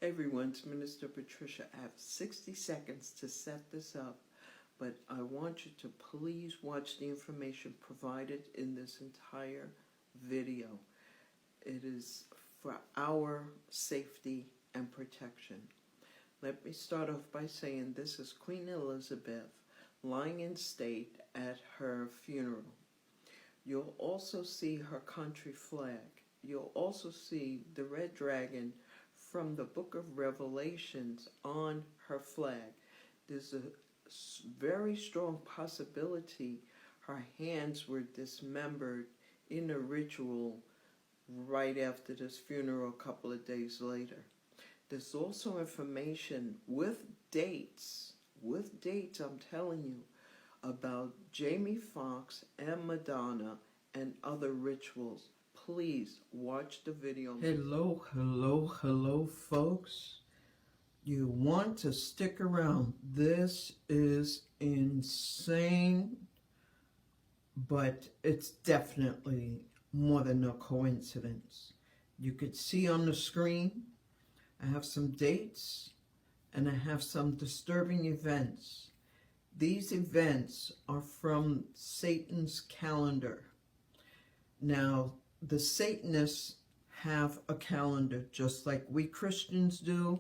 Hey everyone, it's Minister Patricia. I have 60 seconds to set this up, but I want you to please watch the information provided in this entire video. It is for our safety and protection. Let me start off by saying this is Queen Elizabeth lying in state at her funeral. You'll also see her country flag. You'll also see the red dragon from the book of Revelations on her flag. There's a very strong possibility her hands were dismembered in a ritual right after this funeral a couple of days later. There's also information with dates I'm telling you, about Jamie Foxx and Madonna and other rituals. Please watch the video. Hello, folks. You want to stick around. This is insane, but it's definitely more than a coincidence. You could see on the screen, I have some dates and I have some disturbing events. These events are from Satan's calendar. Now, the Satanists have a calendar just like we Christians do,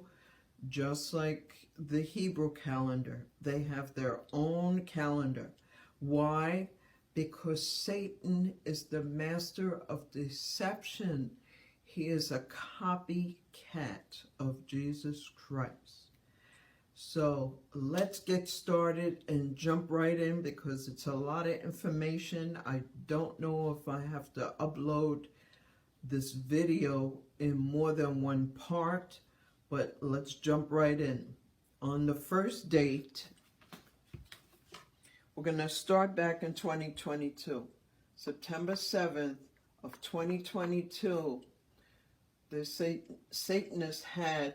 just like the Hebrew calendar. They have their own calendar. Why? Because Satan is the master of deception. He is a copycat of Jesus Christ. So let's get started and jump right in because it's a lot of information. I don't know if I have to upload this video in more than one part, but let's jump right in. On the first date, we're going to start back in 2022. September 7th of 2022, the Satanists had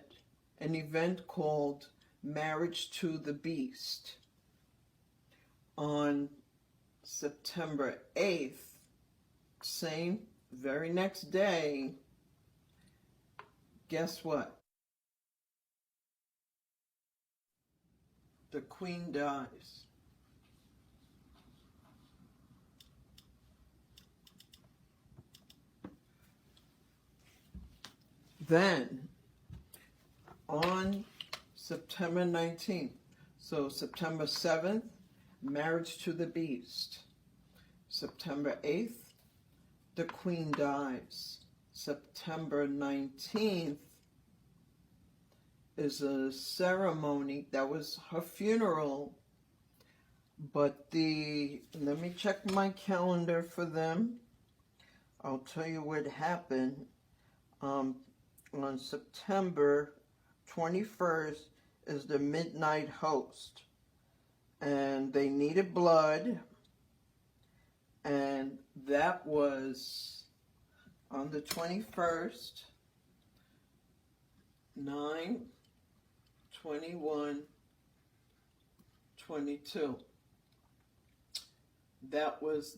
an event called Marriage to the Beast. On September 8th, same very next day, guess what? The Queen dies. Then, on September 19th, so September 7th, Marriage to the Beast. September 8th, the Queen dies. September 19th is a ceremony. That was her funeral. But let me check my calendar for them. I'll tell you what happened. On September 21st is the midnight host. And they needed blood. And that was on the 21st, 9, 21, 22. That was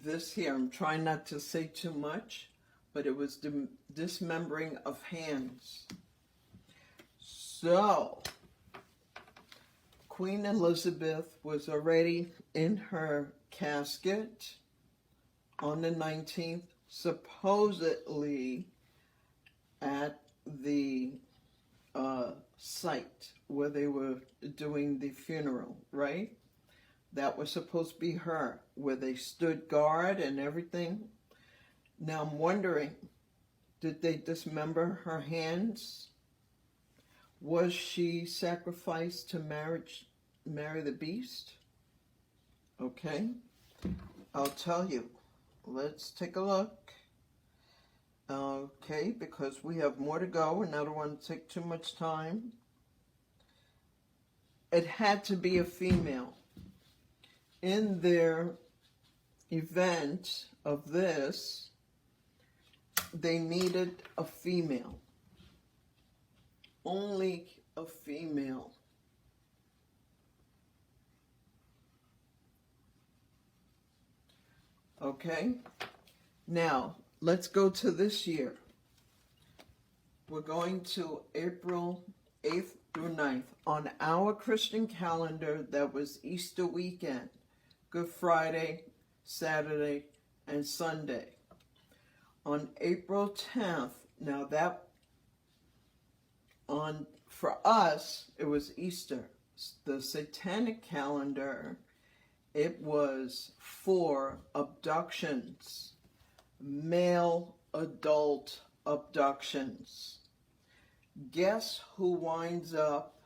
this here. I'm trying not to say too much, but it was the dismembering of hands. So, Queen Elizabeth was already in her casket on the 19th, supposedly at the site where they were doing the funeral, right? That was supposed to be her, where they stood guard and everything. Now I'm wondering, did they dismember her hands? Was she sacrificed to marry the beast? Okay, I'll tell you. Let's take a look. Okay, because we have more to go and I don't want to take too much time. It had to be a female. In their event of this, they needed a female. Only a female. Okay? Now, let's go to this year. We're going to April 8th through 9th. On our Christian calendar, that was Easter weekend, Good Friday, Saturday, and Sunday. On April 10th, now that, for us, it was Easter. The satanic calendar, it was 4 abductions, male adult abductions. Guess who winds up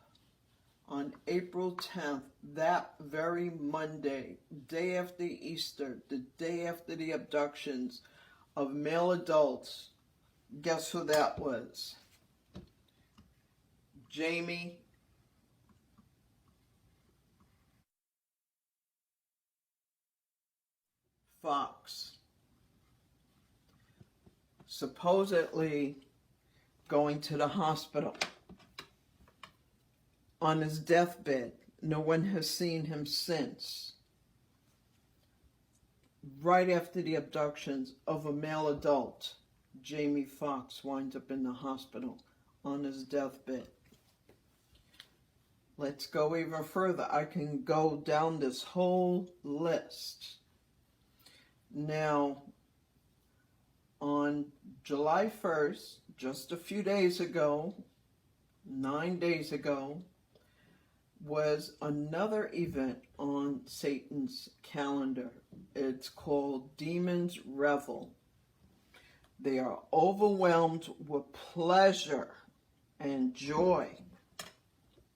on April 10th, that very Monday, day after Easter, the day after the abductions of male adults? Guess who that was? Jamie Fox. Supposedly going to the hospital on his deathbed. No one has seen him since. Right after the abductions of a male adult, Jamie Fox winds up in the hospital on his deathbed. Let's go even further. I can go down this whole list. Now, on July 1st, just a few days ago, 9 days ago, was another event on Satan's calendar. It's called Demons Revel. They are overwhelmed with pleasure and joy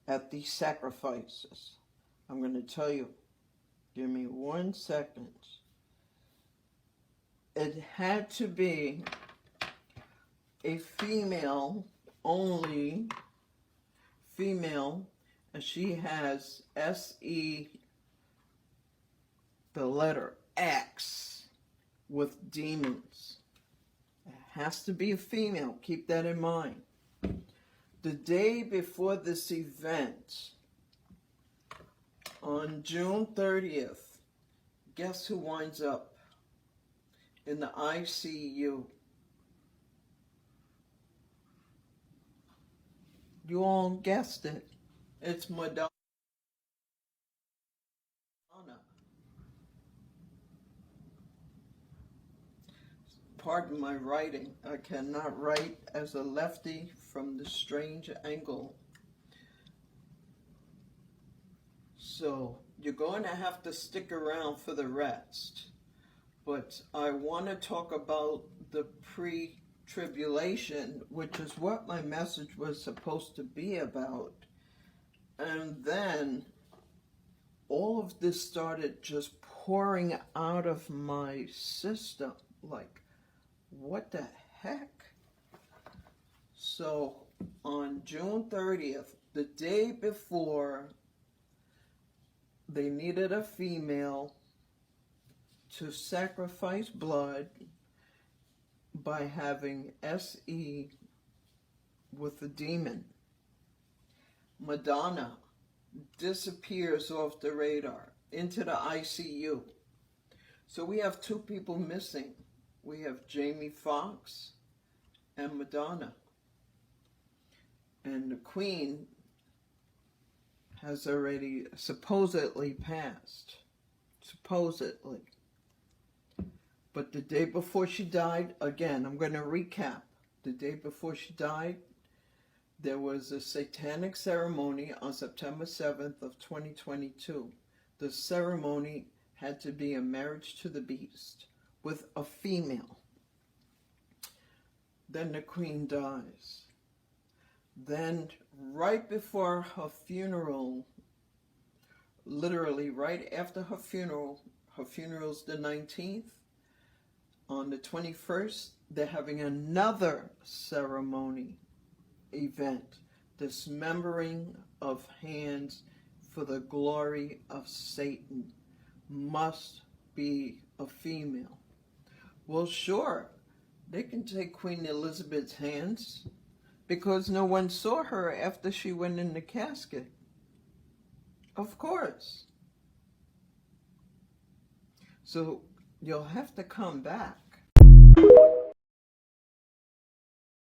at these sacrifices. I'm going to tell you, give me 1 second. It had to be a female, only female, and she has SE, the letter X, with demons. It has to be a female, keep that in mind. The day before this event, on June 30th, guess who winds up in the ICU? You all guessed it. It's Madonna. Pardon my writing. I cannot write as a lefty from the strange angle. So you're going to have to stick around for the rest. But I want to talk about the pre-tribulation, which is what my message was supposed to be about. And then all of this started just pouring out of my system. Like, what the heck? So on June 30th, the day before, they needed a female to sacrifice blood by having SE with the demon. Madonna disappears off the radar into the ICU. So we have 2 people missing. We have Jamie Foxx and Madonna. And the Queen has already supposedly passed. Supposedly. But the day before she died, again, I'm going to recap. The day before she died, there was a satanic ceremony on September 7th of 2022. The ceremony had to be a marriage to the beast with a female. Then the Queen dies. Then right before her funeral, literally right after her funeral's the 19th, on the 21st, they're having another ceremony event, dismembering of hands for the glory of Satan. Must be a female. Well, sure, they can take Queen Elizabeth's hands because no one saw her after she went in the casket. Of course. So you'll have to come back.